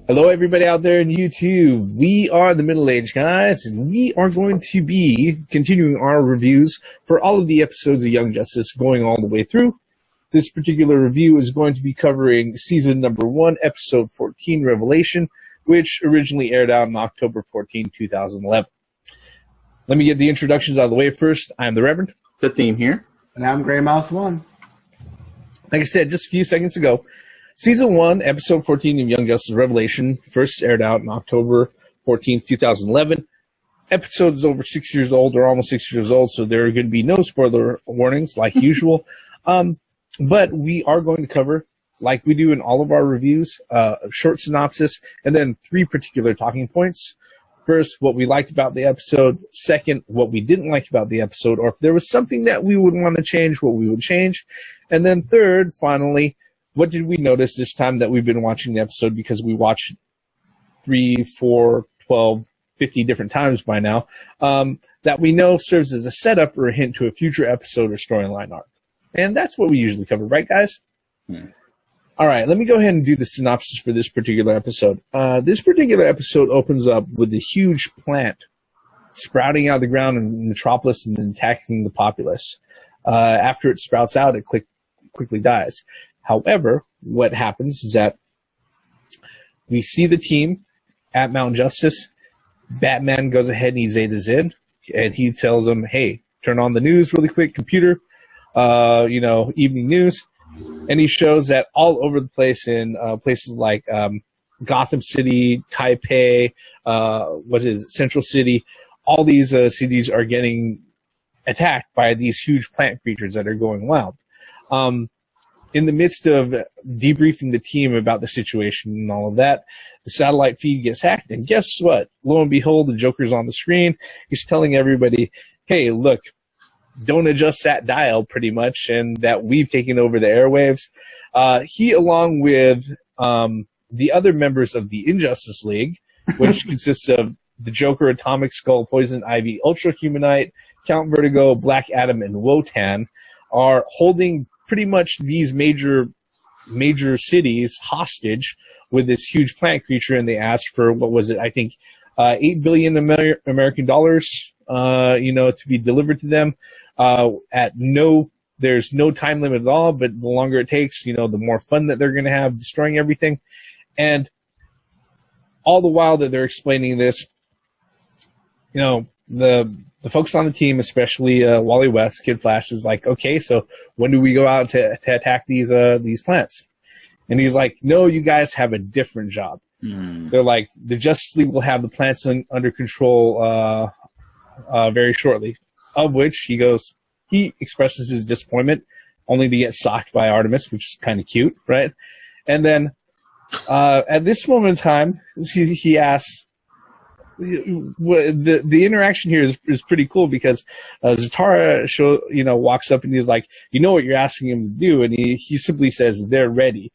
Hello, everybody out there in YouTube. We are the Middle Age Guys, and we are going to be continuing our reviews for all of the episodes of Young Justice going all the way through. This particular review is going to be covering season number 1, episode 14, Revelation, which originally aired out on October 14, 2011. Let me get the introductions out of the way first. I'm the Reverend. The Theme here. And I'm Grey Mouse 1. Like I said just a few seconds ago, Season 1, Episode 14 of Young Justice Revelation first aired out on October 14th, 2011. Episode is over 6 years old, or almost 6 years old, so there are going to be no spoiler warnings like usual. But we are going to cover, like we do in all of our reviews, a short synopsis, and then 3 particular talking points. First, what we liked about the episode. Second, what we didn't like about the episode, or if there was something that we would want to change, what we would change. And then third, finally, what did we notice this time that we've been watching the episode, because we watched 3, 4, 12, 50 different times by now, that we know serves as a setup or a hint to a future episode or storyline arc. And that's what we usually cover, right, guys? Yeah. All right, let me go ahead and do the synopsis for this particular episode. This particular episode opens up with a huge plant sprouting out of the ground in Metropolis and attacking the populace. After it sprouts out, it quickly dies. However, what happens is that we see the team at Mount Justice. Batman goes ahead and he zetas in, and he tells them, hey, turn on the news really quick, computer, evening news. And he shows that all over the place in places like Gotham City, Taipei, Central City, all these cities are getting attacked by these huge plant creatures that are going wild. In the midst of debriefing the team about the situation and all of that, the satellite feed gets hacked, and guess what? Lo and behold, the Joker's on the screen. He's telling everybody, hey, look, don't adjust that dial, pretty much, and that we've taken over the airwaves. He, along with the other members of the Injustice League, which consists of the Joker, Atomic Skull, Poison Ivy, Ultra Humanite, Count Vertigo, Black Adam, and Wotan, are holding pretty much these major cities hostage with this huge plant creature, and they asked for, what was it, I think, $8 billion American dollars, to be delivered to them. There's no time limit at all, but the longer it takes, the more fun that they're going to have destroying everything. And all the while that they're explaining this, the folks on the team, especially Wally West, Kid Flash, is like, okay, so when do we go out to attack these plants? And he's like, no, you guys have a different job. They're like, the Justice League will have the plants under control very shortly. Of which he expresses his disappointment, only to get socked by Artemis, which is kind of cute, right? And then at this moment in time, he asks, the interaction here is pretty cool, because Zatara walks up and he's like, you know what you're asking him to do, and he simply says they're ready.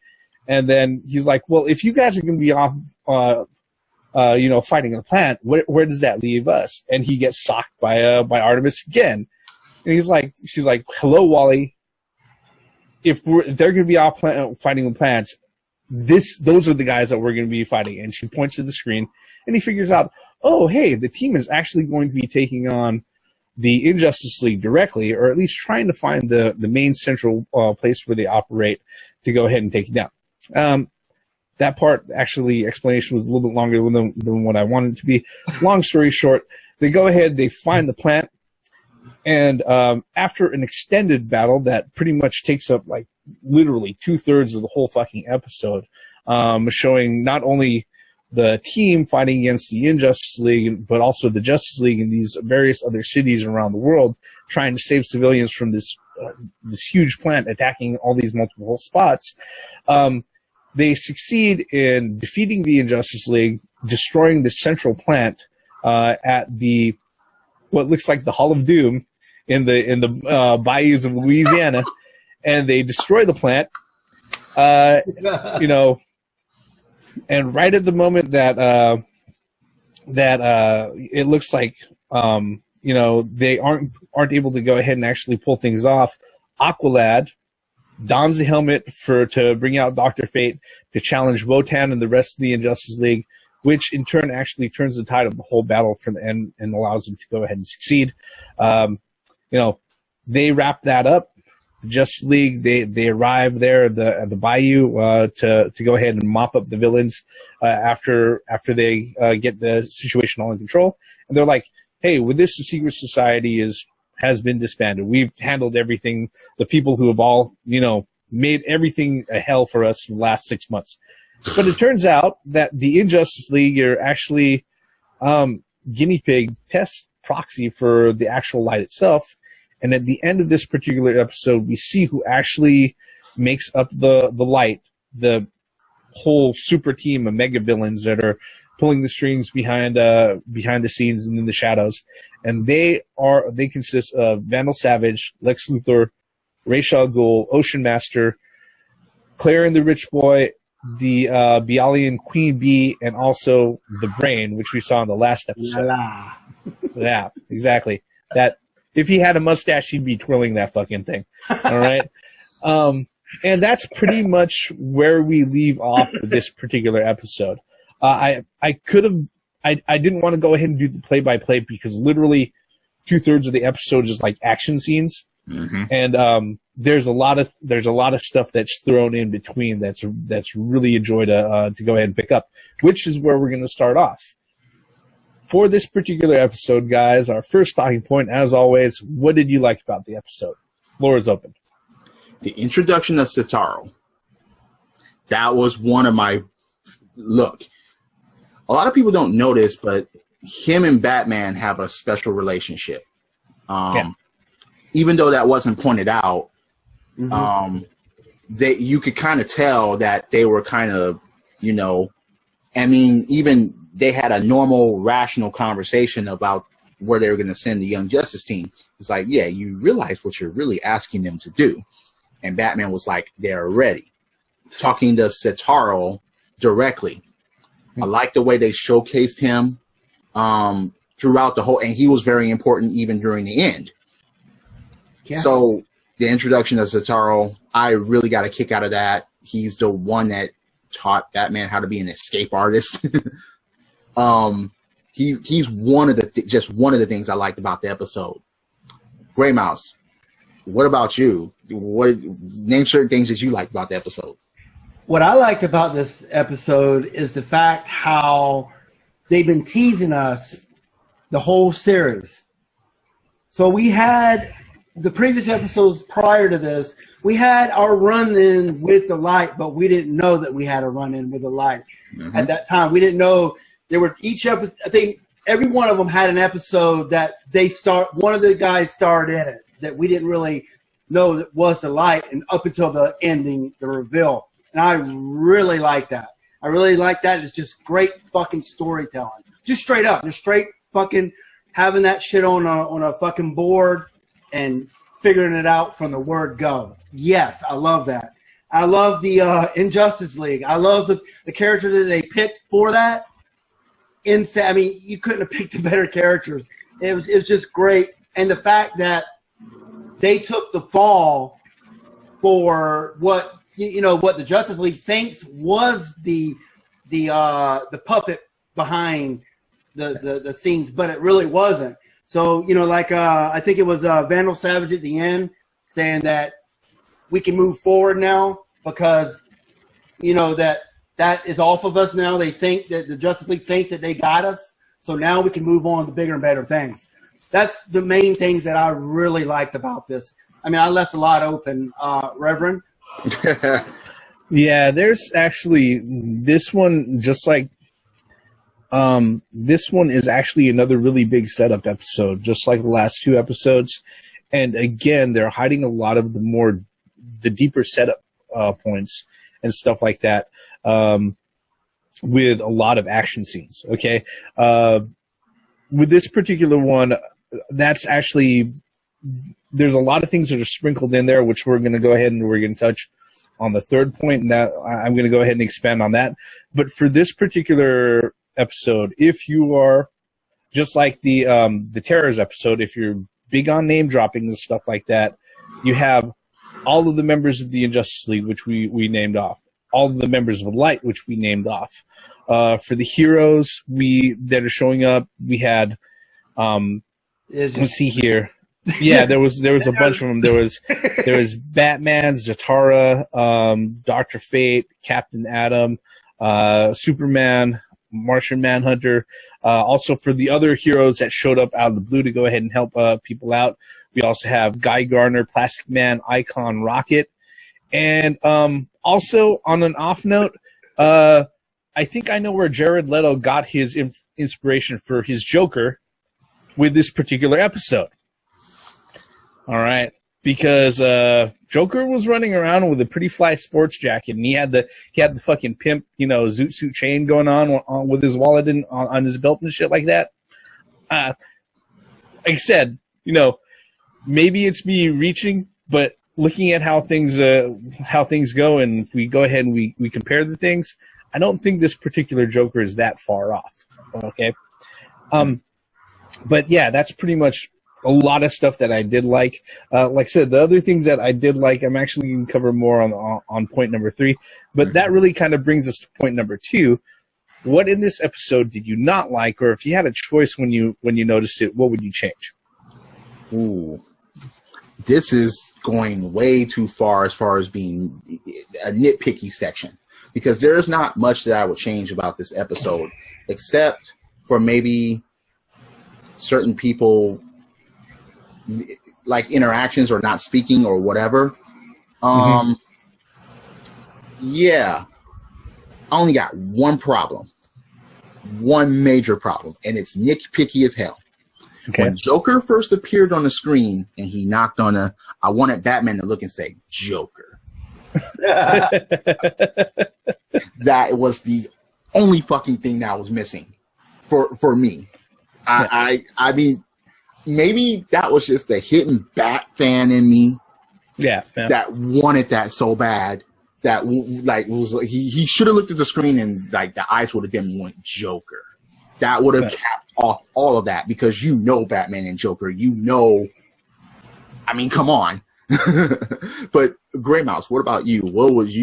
And then he's like, well, if you guys are going to be off fighting a plant, where does that leave us? And he gets socked by Artemis again. And she's like, hello, Wally. If they're going to be off fighting the plants, those are the guys that we're going to be fighting. And she points to the screen, and he figures out, oh, hey, the team is actually going to be taking on the Injustice League directly, or at least trying to find the main central place where they operate to go ahead and take it down. That part, actually, explanation was a little bit longer than what I wanted it to be. Long story short, they go ahead, they find the plant, and after an extended battle that pretty much takes up, like, literally 2/3 of the whole fucking episode, showing not only the team fighting against the Injustice League, but also the Justice League in these various other cities around the world, trying to save civilians from this huge plant attacking all these multiple spots. They succeed in defeating the Injustice League, destroying the central plant at what looks like the Hall of Doom in the bayous of Louisiana, and they destroy the plant. And right at the moment that it looks like they aren't able to go ahead and actually pull things off, Aqualad, dons the helmet to bring out Dr. Fate to challenge Wotan and the rest of the Injustice League, which in turn actually turns the tide of the whole battle for the end and allows them to go ahead and succeed. They wrap that up. The Justice League, they arrive there at the bayou to go ahead and mop up the villains after they get the situation all in control. And they're like, hey, with this, the secret society has been disbanded. We've handled everything. The people who have all, made everything a hell for us for the last 6 months. But it turns out that the Injustice League are actually guinea pig test proxy for the actual light itself. And at the end of this particular episode, we see who actually makes up the light, the whole super team of mega villains that are pulling the strings behind the scenes and in the shadows. And they consist of Vandal Savage, Lex Luthor, Ra's al Ghul, Ocean Master, Claire and the Rich Boy, the Bialian Queen Bee, and also the Brain, which we saw in the last episode. Yeah, exactly. That if he had a mustache, he'd be twirling that fucking thing. All right. And that's pretty much where we leave off with this particular episode. I didn't want to go ahead and do the play-by-play because literally 2/3 of the episode is like action scenes. Mm-hmm. And there's a lot of stuff that's thrown in between that's really a joy to go ahead and pick up, which is where we're going to start off. For this particular episode, guys, our first talking point, as always, what did you like about the episode? Floor is open. The introduction of Sataro. That was one of my... Look, a lot of people don't know this, but him and Batman have a special relationship. Even though that wasn't pointed out, you could kind of tell that they were kind of, even they had a normal, rational conversation about where they were going to send the Young Justice team. It's like, yeah, you realize what you're really asking them to do. And Batman was like, they're ready. Talking to Sataro directly. I like the way they showcased him throughout the whole, and he was very important even during the end. Yeah. So the introduction of Sataro, I really got a kick out of that. He's the one that taught Batman how to be an escape artist. He's one of the things I liked about the episode. Gray Mouse, what about you? Name certain things that you liked about the episode. What I liked about this episode is the fact how they've been teasing us the whole series. So we had the previous episodes prior to this, we had our run-in with the light, but we didn't know that we had a run-in with the light at that time. We didn't know there were each episode. I think every one of them had an episode that one of the guys starred in it that we didn't really know that was the light, and up until the ending, the reveal. And I really like that. I really like that. It's just great fucking storytelling. Just straight up. Just straight fucking having that shit on a fucking board and figuring it out from the word go. Yes, I love that. I love the Injustice League. I love the character that they picked for that. You couldn't have picked the better characters. It was just great. And the fact that they took the fall for what the Justice League thinks was the puppet behind the scenes, but it really wasn't. So, I think it was Vandal Savage at the end saying that we can move forward now because, that is off of us now. They think that the Justice League thinks that they got us. So now we can move on to bigger and better things. That's the main things that I really liked about this. I left a lot open, Reverend. Yeah, there's actually this one, just like this one is actually another really big setup episode, just like the last two episodes. And again, they're hiding a lot of the deeper setup points and stuff like that with a lot of action scenes. Okay, with this particular one, that's actually, there's a lot of things that are sprinkled in there, which we're going to go ahead and we're going to touch on the third point, and that I'm going to go ahead and expand on that. But for this particular episode, if you are just like the Terrors episode, if you're big on name dropping and stuff like that, you have all of the members of the Injustice League, which we named off, all of the members of Light, which we named off. For the heroes that are showing up, we had, let's see here. Yeah, there was a bunch of them. There was Batman, Zatara, Dr. Fate, Captain Atom, Superman, Martian Manhunter. Also for the other heroes that showed up out of the blue to go ahead and help people out, we also have Guy Gardner, Plastic Man, Icon, Rocket. And also on an off note, I think I know where Jared Leto got his inspiration for his Joker with this particular episode. All right, because Joker was running around with a pretty fly sports jacket, and he had the fucking pimp, zoot suit chain going on with his wallet and on his belt and shit like that. Like I said, maybe it's me reaching, but looking at how things go, and if we go ahead and we compare the things, I don't think this particular Joker is that far off. Okay, but yeah, that's pretty much a lot of stuff that I did like. Like I said, the other things that I did like, I'm actually going to cover more on point number 3. But that really kind of brings us to point number 2. What in this episode did you not like, or if you had a choice when you noticed it, what would you change? Ooh, this is going way too far as being a nitpicky section, because there's not much that I would change about this episode, except for maybe certain people, like interactions or not speaking or whatever. Yeah, I only got one major problem, and it's nitpicky as hell. Okay. When Joker first appeared on the screen and he knocked on I wanted Batman to look and say, Joker. That was the only fucking thing that was missing for me. I mean, maybe that was just the hidden Bat fan in me. Yeah. That wanted that so bad that he should have looked at the screen and like the eyes would have been went Joker. That would have capped off all of that, because Batman and Joker, I mean, come on. But Gray Mouse, what about you? What was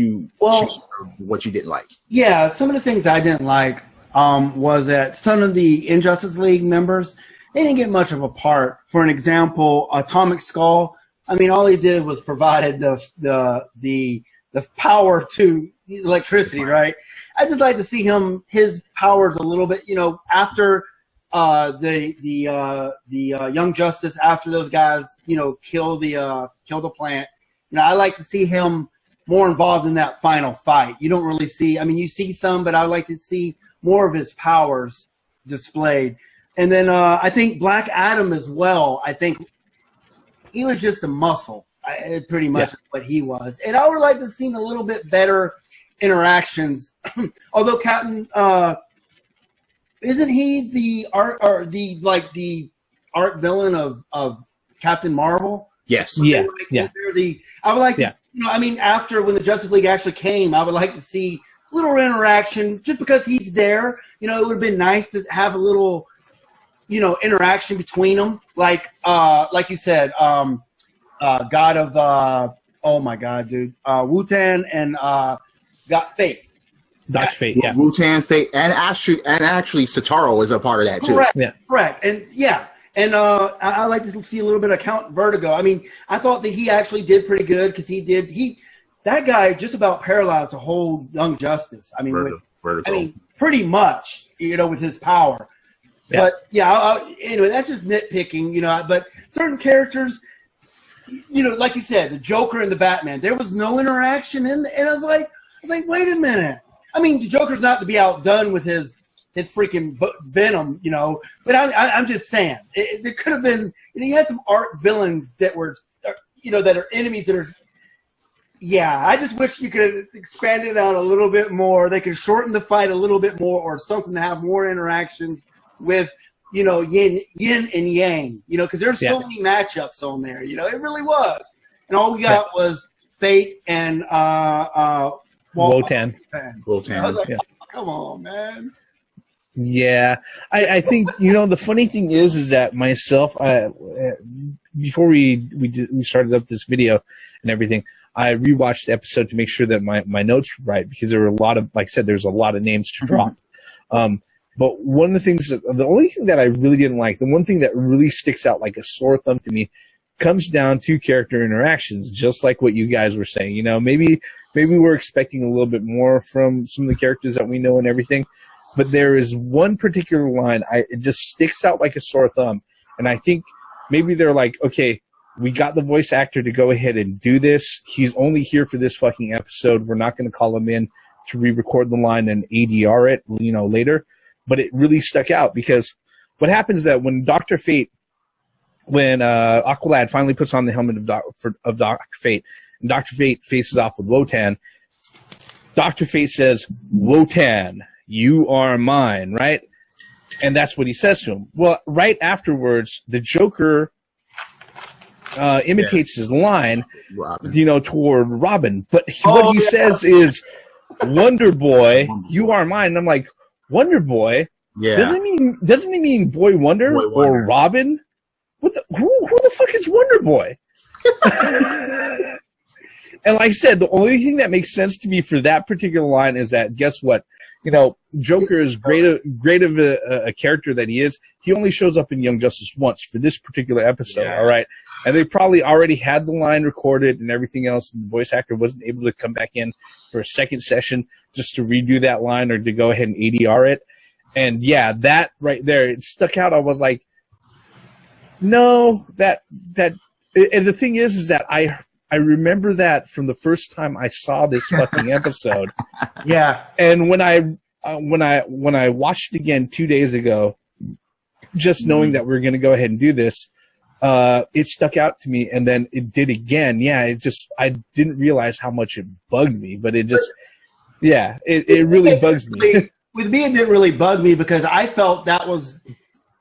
what you didn't like? Yeah, some of the things I didn't like was that some of the Injustice League members, they didn't get much of a part. For an example, Atomic Skull, I mean, all he did was provided the power to electricity, right? I just like to see his powers a little bit, after the Young Justice, after those guys, kill the plant. I like to see him more involved in that final fight. You don't really see, I mean, you see some, but I like to see more of his powers displayed. And then I think Black Adam as well. I think he was just a muscle, pretty much what he was. And I would like to have seen a little bit better interactions. Although Captain, isn't he the art villain of Captain Marvel? Yes. I would like to, after when the Justice League actually came, I would like to see a little interaction just because he's there. It would have been nice to have a little, interaction between them. Like you said, God of, oh my God, dude, Wu-Tan and got Fate. Dr. Fate, yeah. Wu-Tan, Fate, and actually Sataro is a part of that too. Correct. Yeah. Correct. And I like to see a little bit of Count Vertigo. I mean, I thought that he actually did pretty good because that guy just about paralyzed the whole Young Justice. I mean, pretty much, with his power. Yeah. But anyway, that's just nitpicking, But certain characters, like you said, the Joker and the Batman, there was no interaction and I was like, wait a minute. I mean, the Joker's not to be outdone with his freaking venom, But I'm just saying, there could have been. You had some art villains that were, that are enemies that are. Yeah, I just wish you could have expanded it out a little bit more. They could shorten the fight a little bit more, or something to have more interactions with, yin and yang, because there's so many matchups on there. It really was, and all we got was Fate and Wotan. I was like, come on, man. Yeah, I think the funny thing is that myself, before we started up this video and everything, I rewatched the episode to make sure that my notes were right, because there were a lot of, like I said, there's a lot of names to drop. But one of the things, the only thing that I really didn't like, the one thing that really sticks out like a sore thumb to me, comes down to character interactions, just like what you guys were saying. You know, maybe we're expecting a little bit more from some of the characters that we know and everything, but there is one particular line, it just sticks out like a sore thumb. And I think maybe they're like, okay, we got the voice actor to go ahead and do this. He's only here for this fucking episode. We're not going to call him in to re-record the line and ADR it, you know, later. But it really stuck out, because what happens is that when Aqualad finally puts on the helmet of Dr. Fate, and Dr. Fate faces off with Wotan, Dr. Fate says, "Wotan, you are mine," right? And that's what he says to him. Well, right afterwards, the Joker imitates his line, Robin. you know, toward Robin. But what he says is, "Wonder Boy, you are mine." And I'm like, Wonder Boy? Yeah. Doesn't he mean Boy Wonder, or Robin? Who the fuck is Wonder Boy? And like I said, the only thing that makes sense to me for that particular line is that, guess what? You know, Joker is great of a character that he is. He only shows up in Young Justice once for this particular episode, all right? And they probably already had the line recorded and everything else, and the voice actor wasn't able to come back in for a second session just to redo that line or to go ahead and ADR it. And yeah, that right there, it stuck out. I was like, no, and the thing is that I remember that from the first time I saw this fucking episode. Yeah. And when I watched it again 2 days ago, just knowing that we are going to go ahead and do this, it stuck out to me, and then it did again. Yeah, I didn't realize how much it bugged me, but it just, it really bugs me. With me, it didn't really bug me, because I felt that was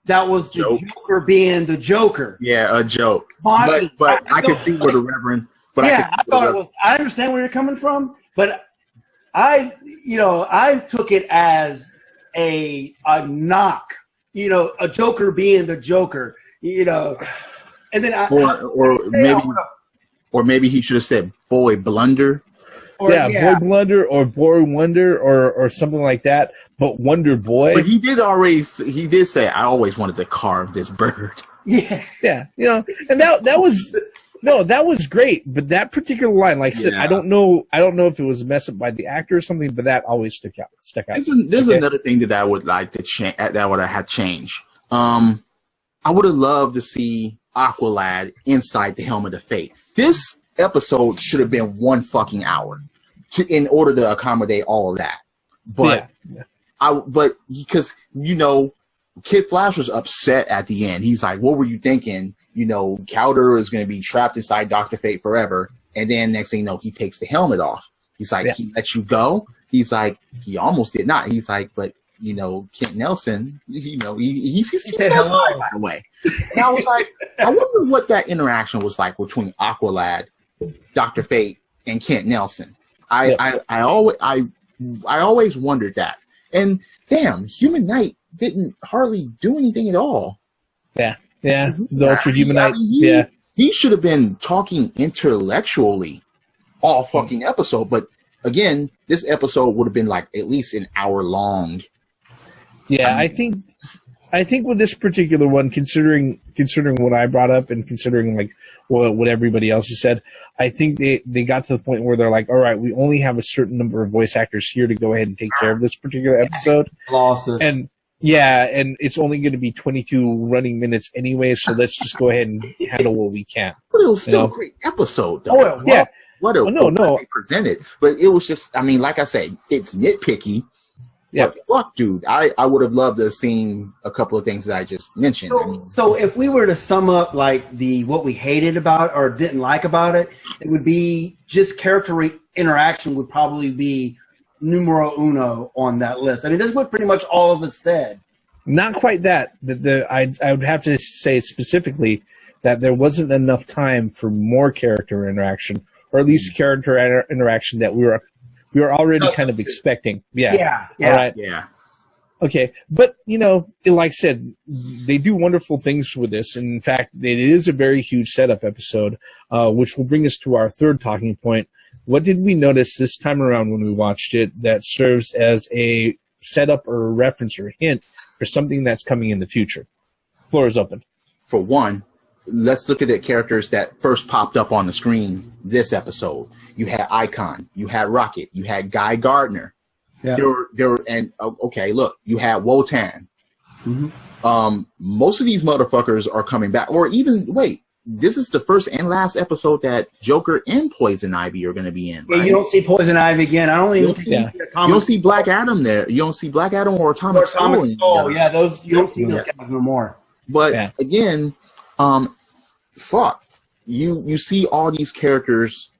the Joker being the Joker. Yeah, a joke. But I can see where the Reverend. But yeah, I thought it was. I understand where you're coming from, but I took it as a knock. You know, a Joker being the Joker. You know, and then maybe he should have said Boy Blunder. Boy Blunder or Boy Wonder or something like that. But Wonder Boy. But he did say, "I always wanted to carve this bird." Yeah. You know, and that was great. But that particular line, like I said, I don't know if it was a mess up by the actor or something, but that always stuck out. There's another thing that I would like to change. That would have had changed. I would have loved to see Aqualad inside the helmet of fate. This episode should have been 1 fucking hour in order to accommodate all of that. But but because, you know, Kid Flash was upset at the end. He's like, "What were you thinking? You know, Cowder is going to be trapped inside Dr. Fate forever." And then next thing you know, he takes the helmet off. He's like, "He let you go?" He's like, "He almost did not." He's like, "But, you know, Kent Nelson, you know, he says hi right away." And I was like, I wonder what that interaction was like between Aqualad, Dr. Fate, and Kent Nelson. I always wondered that. And damn, Human Knight didn't hardly do anything at all. Yeah. The Ultra Human Knight. He should have been talking intellectually all fucking episode. But again, this episode would have been like at least an hour long. Yeah, I think with this particular one, considering what I brought up and considering like what everybody else has said, I think they got to the point where they're like, all right, we only have a certain number of voice actors here to go ahead and take care of this particular episode. Losses. And it's only going to be 22 running minutes anyway, so let's just go ahead and handle what we can. But it was still a great episode, though. What they presented. But it was just, I mean, like I said, it's nitpicky. Yeah, fuck, dude. I would have loved to have seen a couple of things that I just mentioned. So if we were to sum up like what we hated about or didn't like about it, it would be just character interaction would probably be numero uno on that list. I mean, this is what pretty much all of us said. Not quite that. I would have to say specifically that there wasn't enough time for more character interaction, or at least character interaction that we were already kind of expecting. Yeah. All right. Yeah. Okay, but, like I said, they do wonderful things with this. And in fact, it is a very huge setup episode, which will bring us to our third talking point. What did we notice this time around when we watched it that serves as a setup or a reference or a hint for something that's coming in the future? Floor is open. For one, let's look at the characters that first popped up on the screen this episode. You had Icon, you had Rocket, you had Guy Gardner. Yeah. Okay, look, you had Wotan. Mm-hmm. Most of these motherfuckers are coming back. Or even, wait, this is the first and last episode that Joker and Poison Ivy are going to be in, right? Yeah, you don't see Poison Ivy again. I don't even think you don't see Black Adam there. You don't see Black Adam or Atomic Skull. Yeah, those you don't see those guys no more. But again, fuck. You see all these characters,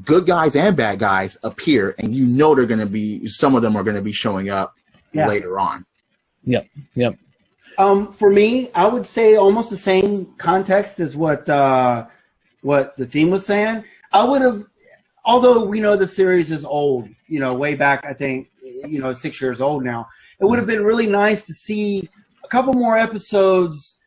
good guys and bad guys, appear, and they're going to be, some of them are going to be showing up later on. Yep. For me, I would say almost the same context as what the theme was saying. I would have, although we know the series is old, way back, I think, 6 years old now. It would have been really nice to see a couple more episodes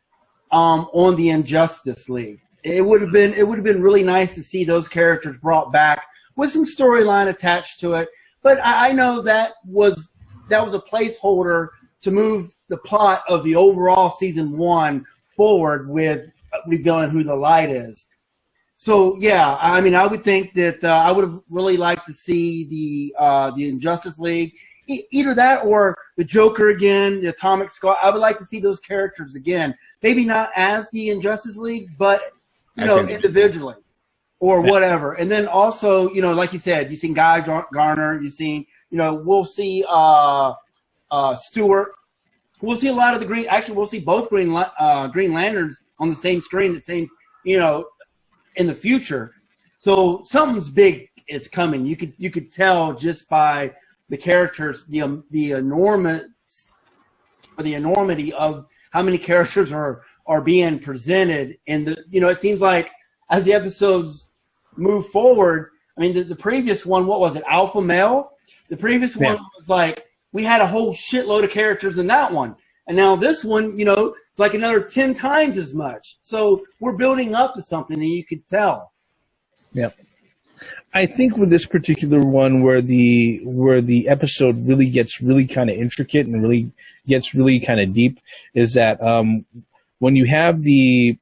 on the Injustice League. It would have been really nice to see those characters brought back with some storyline attached to it. But I know that was a placeholder to move the plot of the overall season 1 forward with revealing who the Light is. So yeah, I mean, I would think that I would have really liked to see the Injustice League, either that or the Joker again, the Atomic Skull. I would like to see those characters again. Maybe not as the Injustice League, but individually or whatever. And then also, like you said, you've seen Guy Garner, you've seen, we'll see Stewart. We'll see a lot of the green. Actually, we'll see both Green Lanterns on the same screen, in the future. So something's big is coming. You could tell just by the characters, the enormity of how many characters are being presented. And it seems like as the episodes move forward, I mean, the previous one, what was it, Alpha Male? The previous one was like, we had a whole shitload of characters in that one. And now this one, it's like another 10 times as much. So we're building up to something, and you could tell. Yep. I think with this particular one, where the episode really gets really kind of intricate and really gets really kind of deep, is that when you have the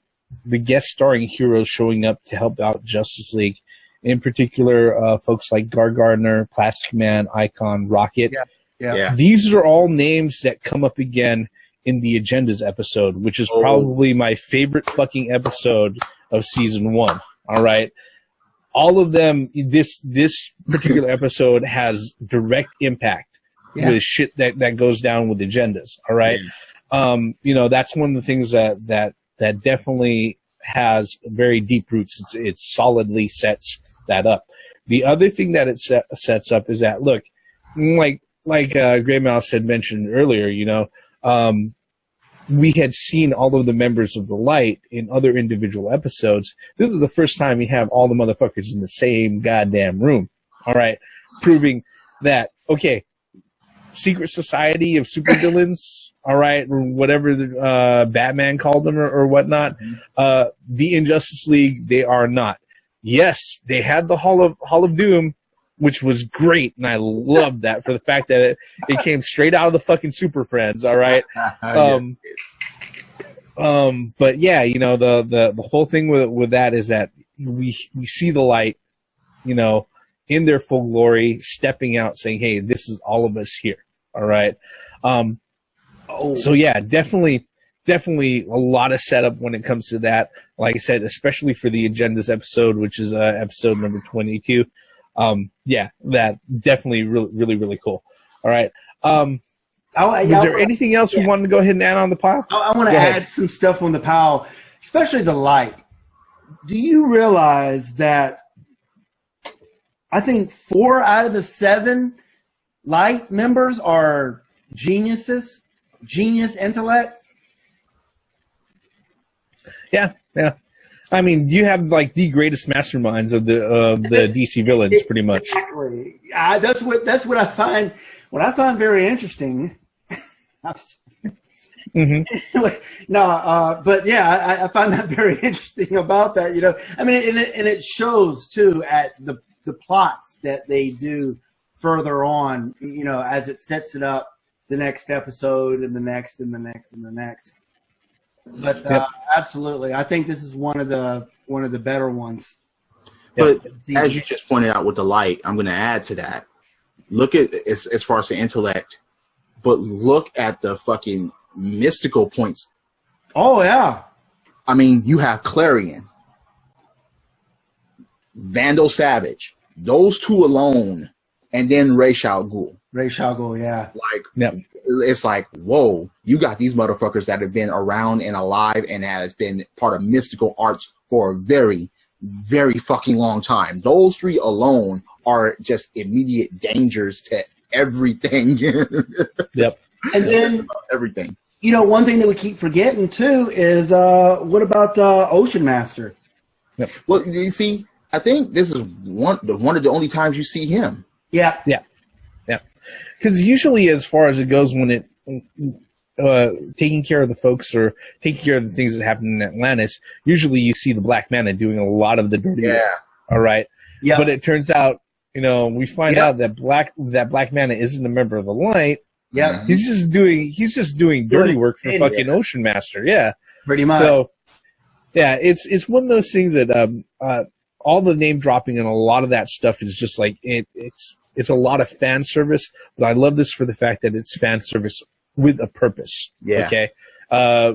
guest starring heroes showing up to help out Justice League, in particular, folks like Guy Gardner, Plastic Man, Icon, Rocket. Yeah. These are all names that come up again in the Agendas episode, which is probably my favorite fucking episode of season 1. All right. All of them, this particular episode has direct impact with shit that goes down with Agendas. All right. That's one of the things that definitely has very deep roots. It solidly sets that up. The other thing that it sets up is that, look, like Grey Mouse had mentioned earlier, we had seen all of the members of the Light in other individual episodes. This is the first time we have all the motherfuckers in the same goddamn room. All right. Proving that, okay, secret society of supervillains, all right, or whatever Batman called them or whatnot, the Injustice League, they are not. Yes, they had the Hall of Doom, which was great, and I loved that for the fact that it came straight out of the fucking Super Friends, all right? But yeah, the whole thing with that is that we see the Light, in their full glory, stepping out, saying, hey, this is all of us here, all right? So yeah, definitely a lot of setup when it comes to that. Like I said, especially for the Agendas episode, which is episode number 22. That definitely really, really cool. All right. Is there anything else we wanted to go ahead and add on the pile? I want to add some stuff on the pile, especially the Light. Do you realize that I think 4 out of the 7 Light members are genius intellect? Yeah. I mean, you have like the greatest masterminds of the DC villains, pretty much. Exactly. That's what I find. What I find very interesting Anyway, no, but yeah, I find that very interesting about that. I mean, and it shows too at the plots that they do further on. As it sets it up, the next episode and the next and the next and the next. But absolutely, I think this is one of the better ones. But as you just pointed out with the light, I'm going to add to that. Look at as far as the intellect, but look at the fucking mystical points. Oh yeah. I mean, you have Clarion, Vandal Savage, those two alone, and then Ra's al Ghul. Ra's al Ghul, yeah. It's like, whoa, you got these motherfuckers that have been around and alive and has been part of mystical arts for a very, very fucking long time. Those three alone are just immediate dangers to everything. Yep. And then everything. One thing that we keep forgetting too is what about Ocean Master? Yep. Well, you see, I think this is one of the only times you see him. Yeah. Yeah. Yeah. Because usually, as far as it goes, when it taking care of the folks or taking care of the things that happen in Atlantis, usually you see the Black Manta doing a lot of the dirty work. All right. Yeah. But it turns out, we find out that Black Manta isn't a member of the Light. Yeah. He's just doing dirty work for fucking Ocean Master. Yeah. Pretty much. So, yeah, it's one of those things that all the name dropping and a lot of that stuff is just like it's a lot of fan service, but I love this for the fact that it's fan service with a purpose. Yeah. Okay.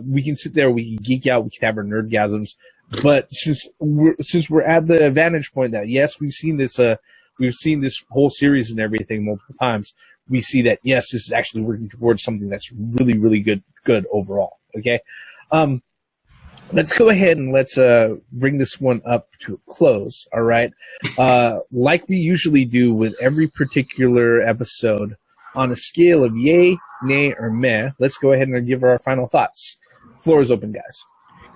We can sit there, we can geek out, we can have our nerdgasms, but since we're at the vantage point that yes, we've seen this whole series and everything multiple times, we see that yes, this is actually working towards something that's really, really good overall. Okay. Let's go ahead and let's bring this one up to a close, all right? Like we usually do with every particular episode, on a scale of yay, nay, or meh, let's go ahead and give our final thoughts. Floor is open, guys.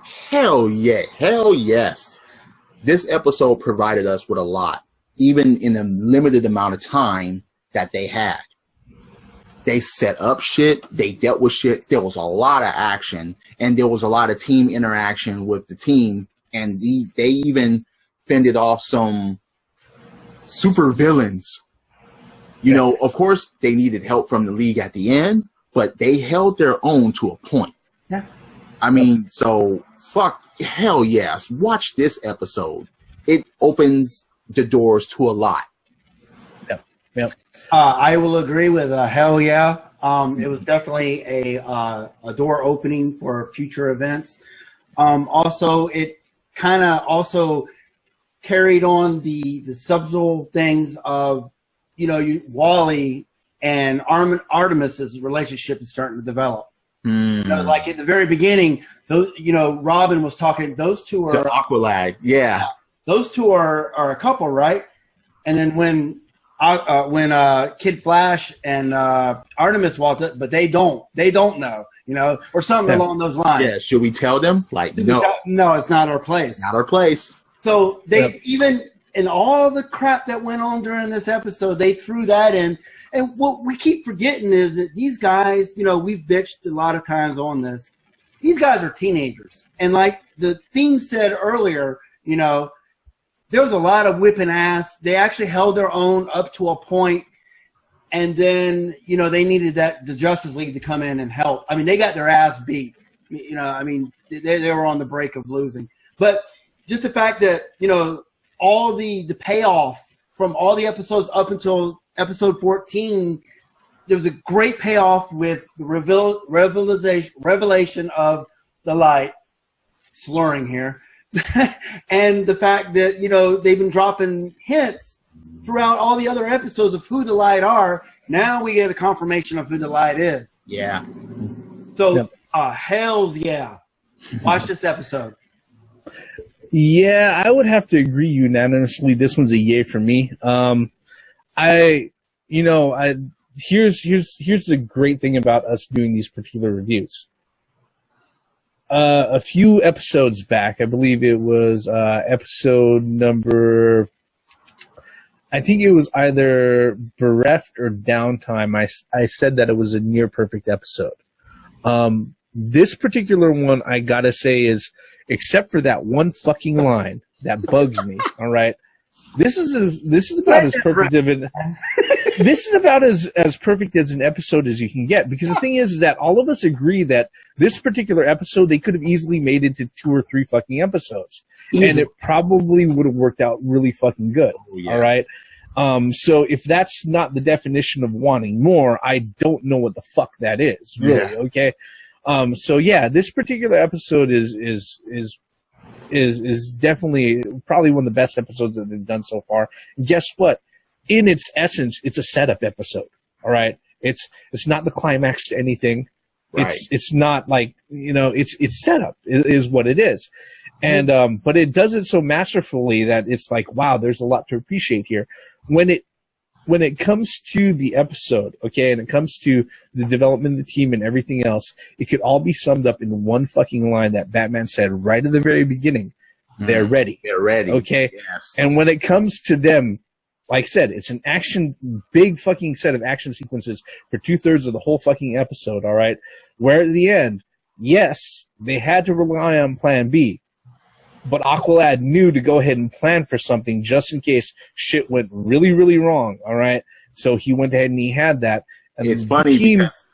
Hell yeah. Hell yes. This episode provided us with a lot, even in the limited amount of time that they had. They set up shit. They dealt with shit. There was a lot of action, and there was a lot of team interaction with the team. And they even fended off some super villains. Of course, they needed help from the League at the end, but they held their own to a point. Yeah. I mean, so hell yes. Watch this episode. It opens the doors to a lot. Yep. I will agree with hell yeah. It was definitely a door opening for future events. Also, it kind of also carried on the subtle things of, Wally and Artemis's relationship is starting to develop. Like at the very beginning, Robin was talking. Those two are Aqualad. Yeah. Those two are a couple, right? And then when Kid Flash and Artemis walked up, but they don't know, or something along those lines. Yeah, should we tell them? Like, no. No, it's not our place. Not our place. So they even in all the crap that went on during this episode, they threw that in. And what we keep forgetting is that these guys, we've bitched a lot of times on this. These guys are teenagers. And like the theme said earlier, there was a lot of whipping ass. They actually held their own up to a point, and then they needed the Justice League to come in and help. I mean, they got their ass beat. They were on the brink of losing. But just the fact that all the payoff from all the episodes up until episode 14, there was a great payoff with the revelation of the Light. Slurring here. And the fact that, they've been dropping hints throughout all the other episodes of who the Light are. Now we get a confirmation of who the Light is. Yeah. So, hells yeah. Watch this episode. Yeah, I would have to agree unanimously. This one's a yay for me. Here's the great thing about us doing these particular reviews. A few episodes back, I believe it was episode number, I think it was either Bereft or Downtime, I said that it was a near perfect episode. This particular one, I gotta say, is, except for that one fucking line that bugs me. All right, this is about as perfect of an this is about as perfect as an episode as you can get. Because the thing is that all of us agree that this particular episode they could have easily made into 2 or 3 fucking episodes, and it probably would have worked out really fucking good. Oh, yeah. All right. So if that's not the definition of wanting more, I don't know what the fuck that is, really. Yeah. Okay. So yeah, this particular episode is definitely probably one of the best episodes that they've done so far. And guess what? In its essence, it's a setup episode. All right. It's not the climax to anything. Right. It's not like, it's setup is what it is. And, but it does it so masterfully that it's like, wow, there's a lot to appreciate here. When it comes to the episode, okay, and it comes to the development of the team and everything else, it could all be summed up in one fucking line that Batman said right at the very beginning. They're ready. They're ready. Okay. Yes. And when it comes to them, like I said, it's an big fucking set of action sequences for 2/3 of the whole fucking episode, all right? Where at the end, yes, they had to rely on plan B. But Aqualad knew to go ahead and plan for something just in case shit went really, really wrong. All right, so he went ahead and he had that. And it's funny because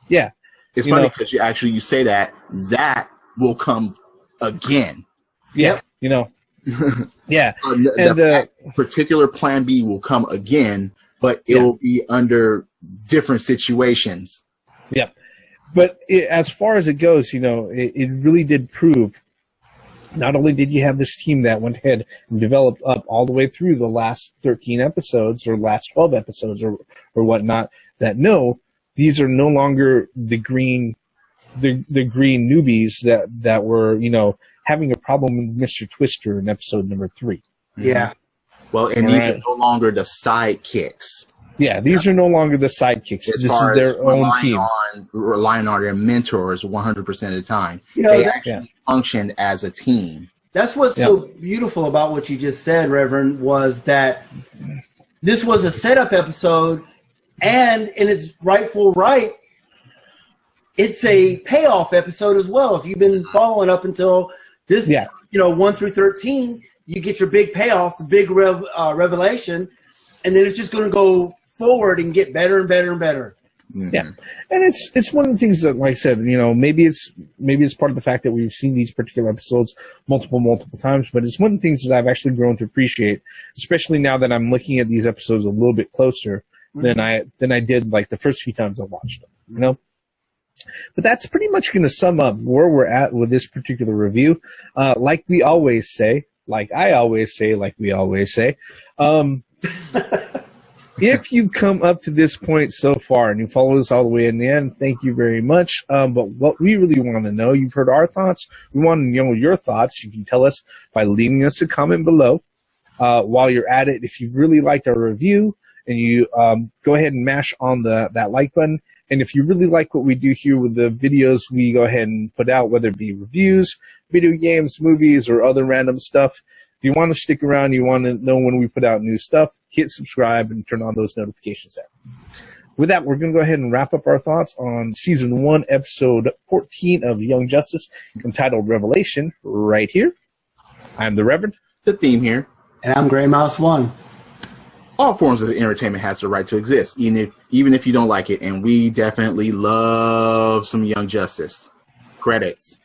it's funny because you say that will come again. Yeah, yeah. And the particular Plan B will come again, but it will be under different situations. Yeah, but as far as it goes, it really did prove. Not only did you have this team that went ahead and developed up all the way through the last 13 episodes or last 12 episodes or whatnot, that no, these are no longer the green newbies that were, having a problem with Mr. Twister in episode number 3. Yeah. Well, and these are no longer the sidekicks. Yeah, these are no longer the sidekicks. This is their own team. Relying on their mentors 100% of the time. They actually functioned as a team. That's what's so beautiful about what you just said, Reverend, was that this was a setup episode, and in its rightful right, it's a payoff episode as well. If you've been following up until this, 1 through 13, you get your big payoff, the big revelation, and then it's just going to go forward and get better and better and better. Yeah, and it's one of the things that, like I said, maybe it's part of the fact that we've seen these particular episodes multiple times, but it's one of the things that I've actually grown to appreciate, especially now that I'm looking at these episodes a little bit closer than I did like the first few times I watched them. But that's pretty much going to sum up where we're at with this particular review. Like we always say, like I always say, like we always say. If you've come up to this point so far and you follow us all the way in the end, thank you very much. But what we really want to know, you've heard our thoughts. We want to know your thoughts. You can tell us by leaving us a comment below. While you're at it, if you really liked our review, and you go ahead and mash on that like button. And if you really like what we do here with the videos we go ahead and put out, whether it be reviews, video games, movies, or other random stuff, if you want to stick around, you want to know when we put out new stuff, hit subscribe and turn on those notifications there. With that, we're going to go ahead and wrap up our thoughts on Season 1, Episode 14 of Young Justice, entitled Revelation, right here. I'm the Reverend. The Theme here. And I'm Grey Mouse 1. All forms of entertainment has the right to exist, even if you don't like it, and we definitely love some Young Justice. Credits.